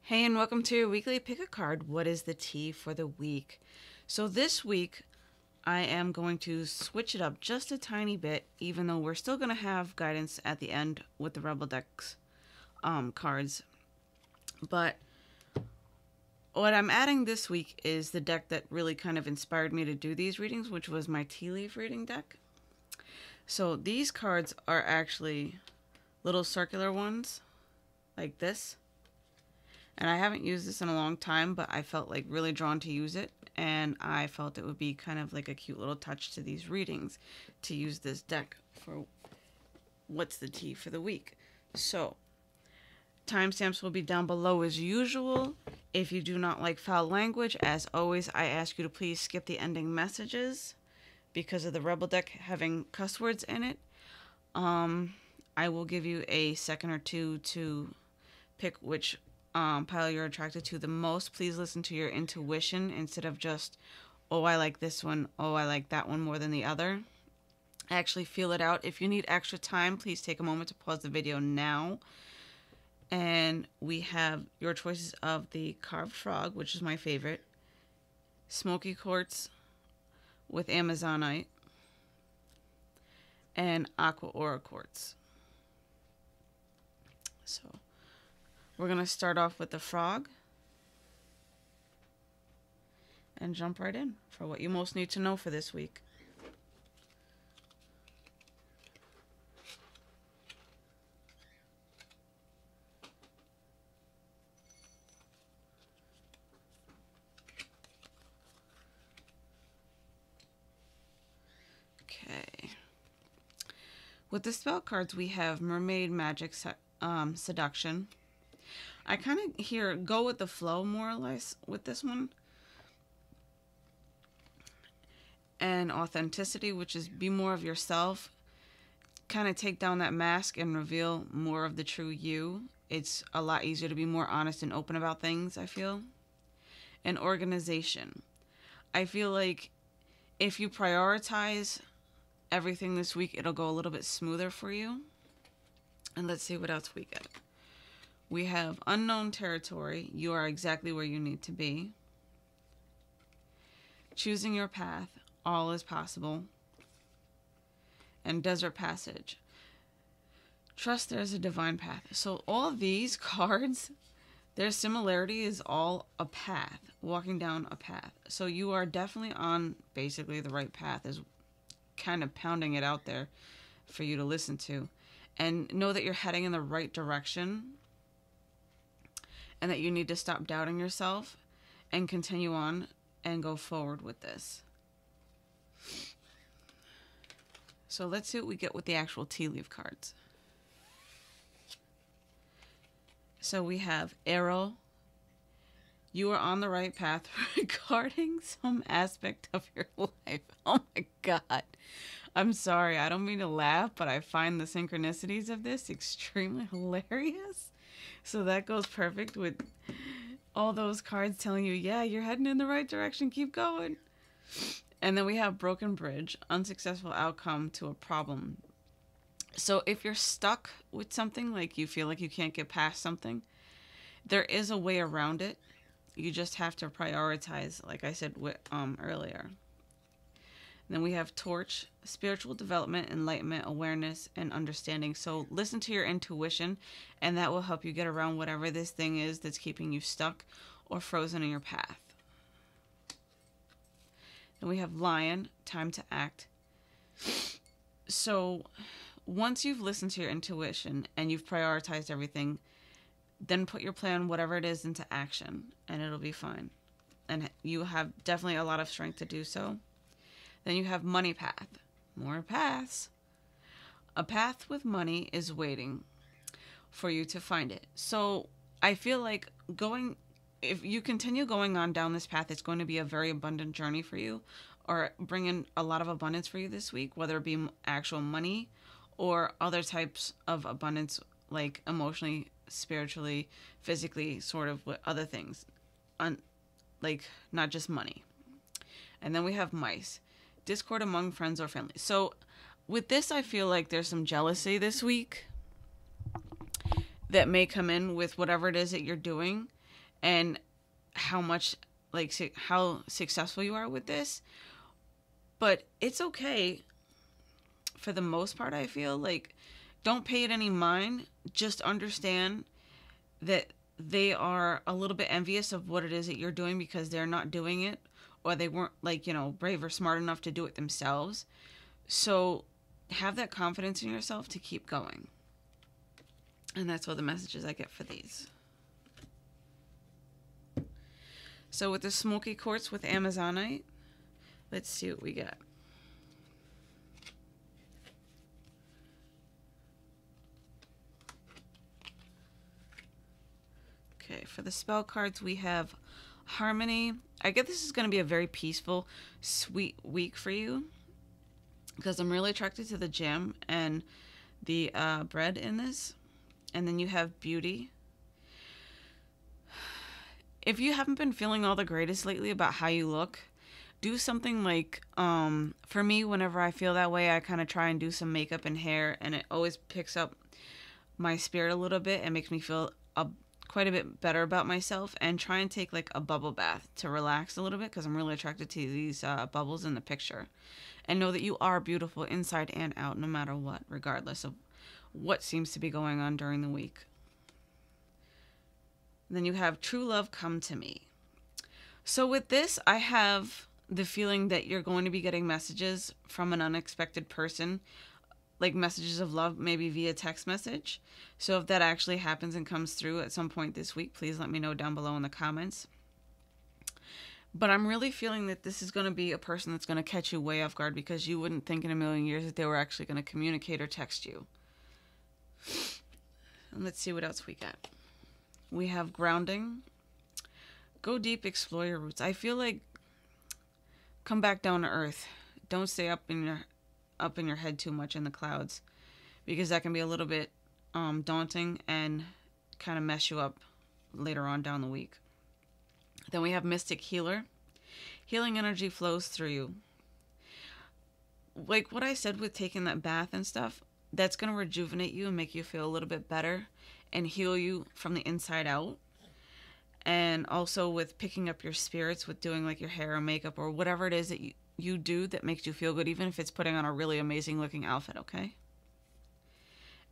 Hey, and welcome to your weekly pick a card. What is the tea for the week? So this week, I am going to switch it up just a tiny bit, even though we're still going to have guidance at the end with the Rebel Decks cards. But what I'm adding this week is the deck that really kind of inspired me to do these readings, which was my tea leaf reading deck. So these cards are actually little circular ones, like this. And I haven't used this in a long time, but I felt like really drawn to use it. And I felt it would be kind of like a cute little touch to these readings to use this deck for what's the tea for the week. So, timestamps will be down below as usual. If you do not like foul language, as always, I ask you to please skip the ending messages because of the Rebel deck having cuss words in it. I will give you a second or two to pick which pile you're attracted to the most. Please listen to your intuition instead of just, oh, I like this one, oh, I like that one more than the other. Actually feel it out. If you need extra time, please take a moment to pause the video now. And we have your choices of the carved frog, which is my favorite, Smokey Quartz with Amazonite, and Aqua Aura quartz. So we're going to start off with the frog and jump right in for what you most need to know for this week. Okay. With the spell cards, we have Mermaid Magic Seduction. I kind of hear go with the flow more or less with this one. And Authenticity, which is be more of yourself. Kind of take down that mask and reveal more of the true you. It's a lot easier to be more honest and open about things, I feel. And Organization. I feel like if you prioritize everything this week, it'll go a little bit smoother for you. And let's see what else we get. We have Unknown Territory. You are exactly where you need to be. Choosing Your Path. All is possible. And Desert Passage. Trust there's a divine path. So all of these cards, their similarity is all a path. Walking down a path. So you are definitely on basically the right path. Is kind of pounding it out there for you to listen to. And know that you're heading in the right direction. And that you need to stop doubting yourself and continue on and go forward with this. So let's see what we get with the actual tea leaf cards. So we have Arrow. You are on the right path regarding some aspect of your life. Oh my God. I'm sorry. I don't mean to laugh, but I find the synchronicities of this extremely hilarious. So that goes perfect with all those cards telling you, yeah, you're heading in the right direction. Keep going. And then we have Broken Bridge, unsuccessful outcome to a problem. So if you're stuck with something, like you feel like you can't get past something, there is a way around it. You just have to prioritize, like I said earlier. Then we have Torch, spiritual development, enlightenment, awareness, and understanding. So listen to your intuition, and that will help you get around whatever this thing is that's keeping you stuck or frozen in your path. Then we have Lion, time to act. So once you've listened to your intuition and you've prioritized everything, then put your plan, whatever it is, into action, and it'll be fine. And you have definitely a lot of strength to do so. Then you have Money Path. More paths. A path with money is waiting for you to find it. So I feel like if you continue going on down this path, it's going to be a very abundant journey for you, or bring in a lot of abundance for you this week, whether it be actual money or other types of abundance, like emotionally, spiritually, physically, sort of with other things. Like not just money. And then we have Mice. Discord among friends or family. So with this, I feel like there's some jealousy this week that may come in with whatever it is that you're doing. and how much, like, how successful you are with this. But it's okay for the most part, I feel. Like, don't pay it any mind. Just understand that they are a little bit envious of what it is that you're doing because they're not doing it, or they weren't, like, brave or smart enough to do it themselves. So have that confidence in yourself to keep going. And that's all the messages I get for these. So with the Smokey Quartz with Amazonite, let's see what we get. Okay, for the spell cards, we have Harmony. I get this is going to be a very peaceful, sweet week for you, because I'm really attracted to the jam and the bread in this. And then you have Beauty. If you haven't been feeling all the greatest lately about how you look, do something like, for me, whenever I feel that way, I kind of try and do some makeup and hair, and it always picks up my spirit a little bit and makes me feel quite a bit better about myself. And try and take like a bubble bath to relax a little bit, because I'm really attracted to these bubbles in the picture. And know that you are beautiful inside and out, no matter what, regardless of what seems to be going on during the week. Then you have True Love Come to Me. So with this, I have the feeling that you're going to be getting messages from an unexpected person, like messages of love, maybe via text message. So if that actually happens and comes through at some point this week, please let me know down below in the comments. But I'm really feeling that this is going to be a person that's going to catch you way off guard, because you wouldn't think in a million years that they were actually going to communicate or text you. And let's see what else we got. We have Grounding. Go deep, explore your roots. I feel like come back down to earth. Don't stay up in your head too much in the clouds, because that can be a little bit daunting and kind of mess you up later on down the week. Then we have Mystic Healer. Healing energy flows through you. Like what I said with taking that bath and stuff, that's going to rejuvenate you and make you feel a little bit better and heal you from the inside out. And also with picking up your spirits with doing like your hair or makeup or whatever it is that you do that makes you feel good, even if it's putting on a really amazing looking outfit, okay?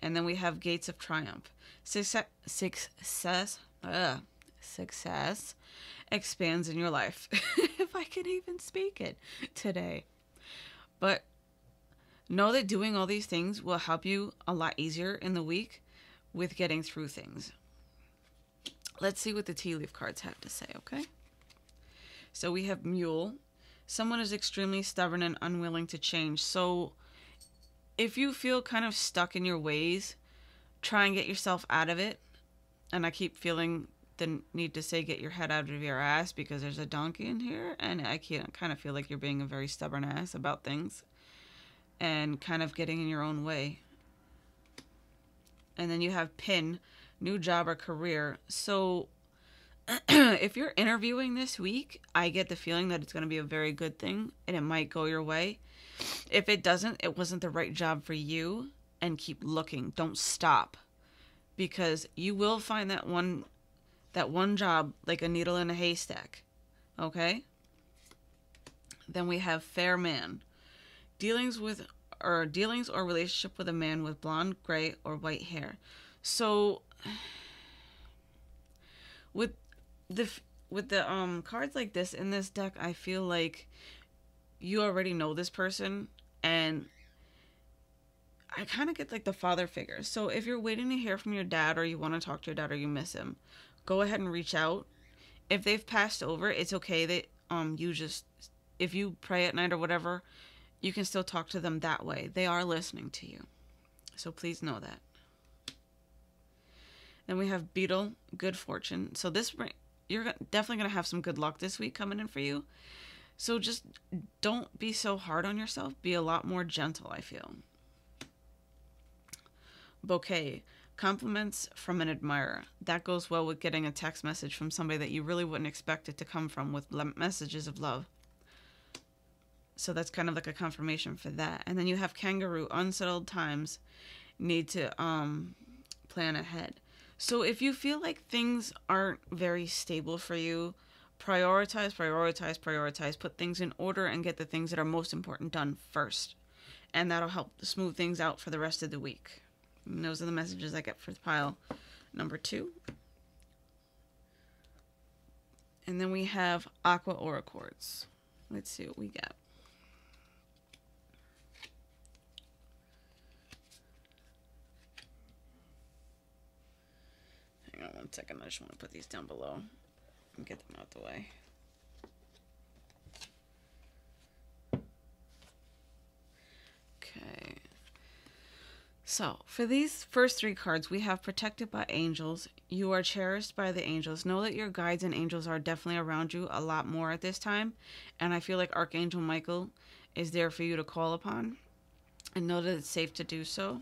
And then we have Gates of Triumph. Success expands in your life. If I can even speak it today. But know that doing all these things will help you a lot easier in the week with getting through things. Let's see what the tea leaf cards have to say, okay? So we have Mule. Someone is extremely stubborn and unwilling to change. So if you feel kind of stuck in your ways, try and get yourself out of it. And I keep feeling the need to say get your head out of your ass, because there's a donkey in here, and I kind of feel like you're being a very stubborn ass about things and kind of getting in your own way. And then you have Pin, new job or career. So if you're interviewing this week, I get the feeling that it's going to be a very good thing and it might go your way. If it doesn't, it wasn't the right job for you, and keep looking. Don't stop, because you will find that one job like a needle in a haystack. Okay? Then we have Fair Man. Dealings or relationship with a man with blonde, gray, or white hair. So with the cards like this in this deck, I feel like you already know this person, and I kind of get like the father figure. So if you're waiting to hear from your dad, or you want to talk to your dad, or you miss him, go ahead and reach out. If they've passed over, it's okay that if you pray at night or whatever, you can still talk to them that way. They are listening to you. So please know that. Then we have Beetle, good fortune. So you're definitely going to have some good luck this week coming in for you. So just don't be so hard on yourself. Be a lot more gentle, I feel. Bouquet, compliments from an admirer. That goes well with getting a text message from somebody that you really wouldn't expect it to come from, with messages of love. So that's kind of like a confirmation for that. And then you have Kangaroo, unsettled times, need to plan ahead. So if you feel like things aren't very stable for you, prioritize, prioritize, prioritize. Put things in order and get the things that are most important done first. And that'll help smooth things out for the rest of the week. And those are the messages I get for pile number 2. And then we have Aqua Aura Quartz. Let's see what we get. Hang on 1 second. I just want to put these down below and get them out the way. Okay. So, for these first 3 cards, we have Protected by Angels. You are cherished by the angels. Know that your guides and angels are definitely around you a lot more at this time. And I feel like Archangel Michael is there for you to call upon. And know that it's safe to do so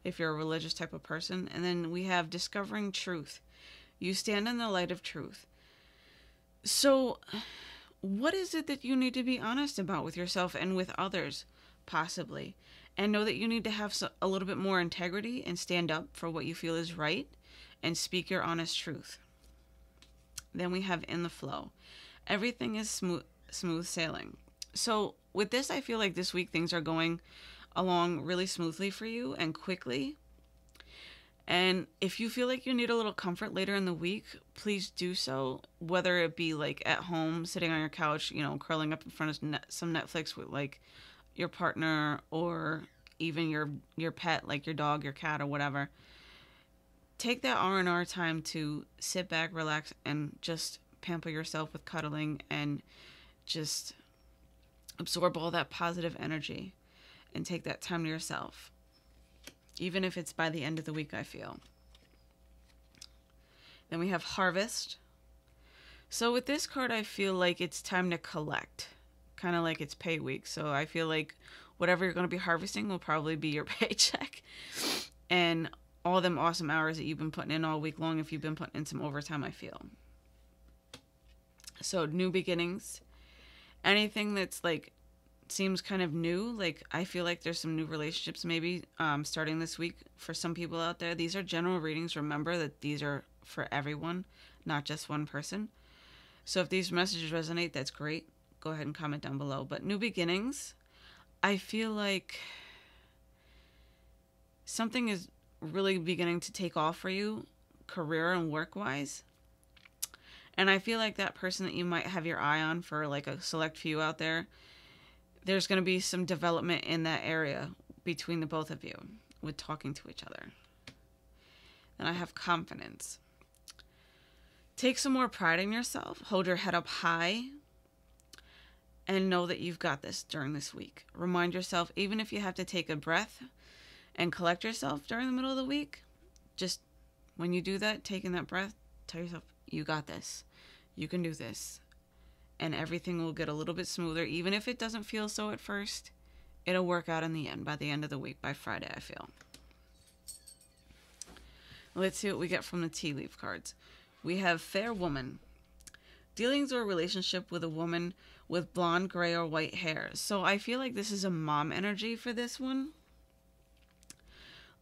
if you're a religious type of person. And then we have Discovering Truth. You stand in the light of truth. So, what is it that you need to be honest about with yourself and with others, possibly? And know that you need to have a little bit more integrity and stand up for what you feel is right and speak your honest truth. Then we have In the Flow. Everything is smooth sailing. So with this, I feel like this week things are going along really smoothly for you and quickly. And if you feel like you need a little comfort later in the week, please do so. Whether it be like at home, sitting on your couch, curling up in front of some Netflix with like your partner, or even your pet, like your dog, your cat, or whatever. Take that R&R time to sit back, relax, and just pamper yourself with cuddling and just absorb all that positive energy and take that time to yourself. Even if it's by the end of the week, I feel. Then we have Harvest. So with this card, I feel like it's time to collect. Kind of like it's pay week. So I feel like whatever you're going to be harvesting will probably be your paycheck. And all them awesome hours that you've been putting in all week long, if you've been putting in some overtime, I feel. So new beginnings. Anything that's like seems kind of new. Like I feel like there's some new relationships maybe starting this week for some people out there. These are general readings. Remember that these are for everyone, not just one person. So if these messages resonate, that's great. Go ahead and comment down below. But new beginnings, I feel like something is really beginning to take off for you, career and work-wise. And I feel like that person that you might have your eye on, for like a select few out there, there's going to be some development in that area between the both of you with talking to each other. Then I have Confidence. Take some more pride in yourself. Hold your head up high. And know that you've got this during this week. Remind yourself, even if you have to take a breath and collect yourself during the middle of the week, just when you do that, taking that breath, tell yourself, you got this. You can do this. And everything will get a little bit smoother. Even if it doesn't feel so at first, it'll work out in the end, by the end of the week, by Friday, I feel. Let's see what we get from the tea leaf cards. We have Fair Woman. Dealings or relationship with a woman with blonde, gray, or white hair. So I feel like this is a mom energy for this one.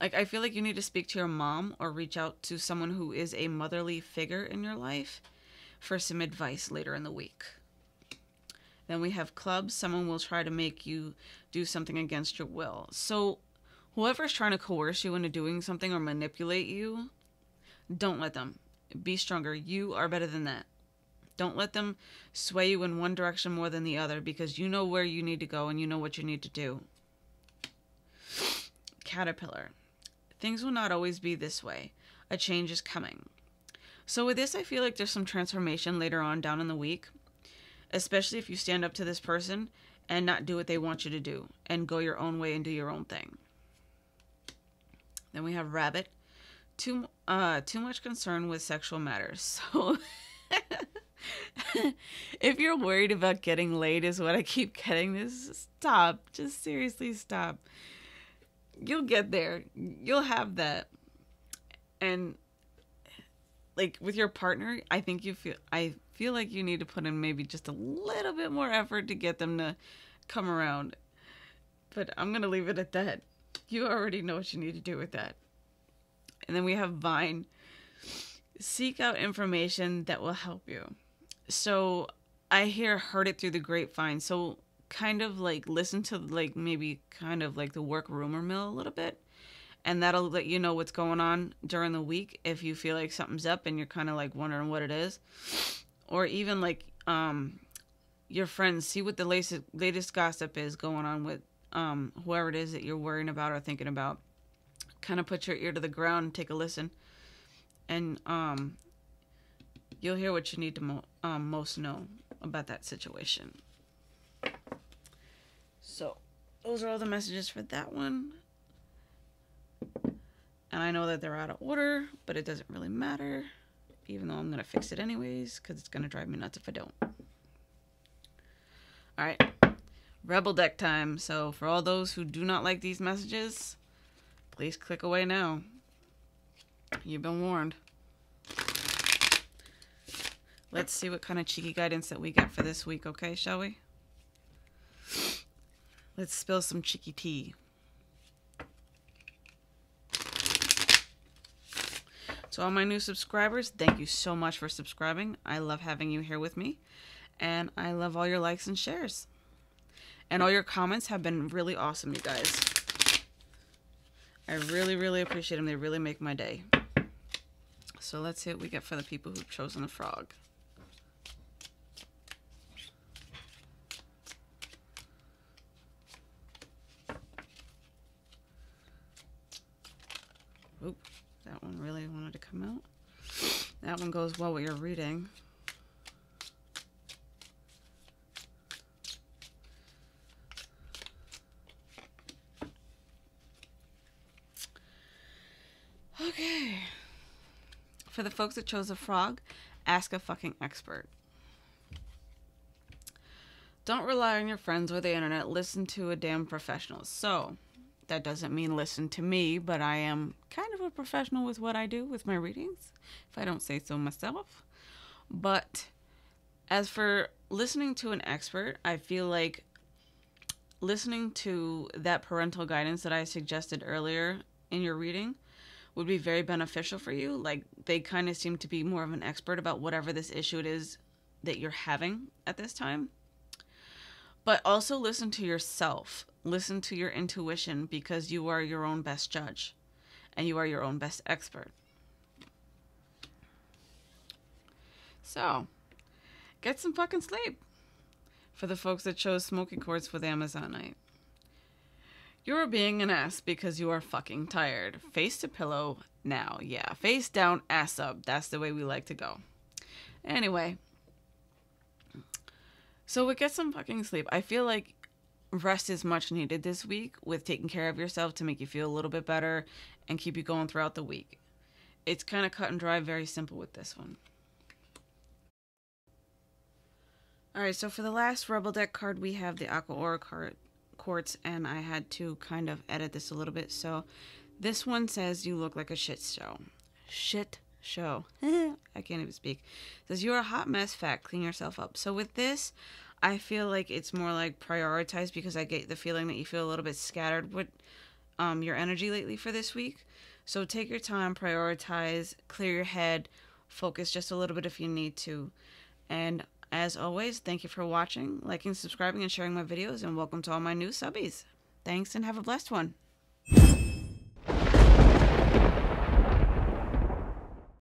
Like I feel like you need to speak to your mom or reach out to someone who is a motherly figure in your life for some advice later in the week. Then we have Clubs. Someone will try to make you do something against your will. So whoever's trying to coerce you into doing something or manipulate you, don't let them. Be stronger. You are better than that. Don't let them sway you in one direction more than the other, because you know where you need to go and you know what you need to do. Caterpillar. Things will not always be this way. A change is coming. So with this, I feel like there's some transformation later on down in the week, especially if you stand up to this person and not do what they want you to do and go your own way and do your own thing. Then we have Rabbit. Too much concern with sexual matters. So if you're worried about getting laid, is what I keep getting this, stop. Just seriously stop. You'll get there. You'll have that. And like with your partner, I feel like you need to put in maybe just a little bit more effort to get them to come around. But I'm going to leave it at that. You already know what you need to do with that. And then we have Vine. Seek out information that will help you. So I heard it through the grapevine. So kind of like listen to like maybe kind of like the work rumor mill a little bit. And that'll let you know what's going on during the week if you feel like something's up and you're kind of like wondering what it is. Or even like your friends, see what the latest gossip is going on with whoever it is that you're worrying about or thinking about. Kind of put your ear to the ground and take a listen. And you'll hear what you need to most know about that situation. So those are all the messages for that one. And I know that they're out of order, but it doesn't really matter, even though I'm going to fix it anyways, because it's going to drive me nuts if I don't. Alright, Rebel deck time. So for all those who do not like these messages, please click away now. You've been warned. Let's see what kind of cheeky guidance that we get for this week, okay, shall we? Let's spill some cheeky tea. So all my new subscribers, thank you so much for subscribing. I love having you here with me. And I love all your likes and shares. And all your comments have been really awesome, you guys. I really, really appreciate them. They really make my day. So let's see what we get for the people who've chosen the frog. Oop, that one really wanted to come out. That one goes well with your reading. Okay. For the folks that chose a frog, ask a fucking expert. Don't rely on your friends or the internet. Listen to a damn professional. So, that doesn't mean listen to me, but I am kind of a professional with what I do with my readings, if I don't say so myself. But as for listening to an expert, I feel like listening to that parental guidance that I suggested earlier in your reading would be very beneficial for you. Like, they kind of seem to be more of an expert about whatever this issue it is that you're having at this time. But also listen to yourself. Listen to your intuition, because you are your own best judge. And you are your own best expert. So, get some fucking sleep. For the folks that chose Smokey Quartz with Amazonite. You're being an ass because you are fucking tired. Face to pillow now. Yeah, face down, ass up. That's the way we like to go. Anyway. So we get some fucking sleep. I feel like rest is much needed this week with taking care of yourself to make you feel a little bit better and keep you going throughout the week. It's kind of cut and dry, very simple with this one. Alright, so for the last Rebel deck card, we have the Aqua Aura Quartz, and I had to kind of edit this a little bit. So this one says you look like a shit show. Shit show. I can't even speak. It says you're a hot mess, fat, clean yourself up. So with this, I feel like it's more like prioritize, because I get the feeling that you feel a little bit scattered with your energy lately for this week. So take your time, prioritize, clear your head, focus just a little bit if you need to. And as always, thank you for watching, liking, subscribing, and sharing my videos, and welcome to all my new subbies. Thanks, and have a blessed one.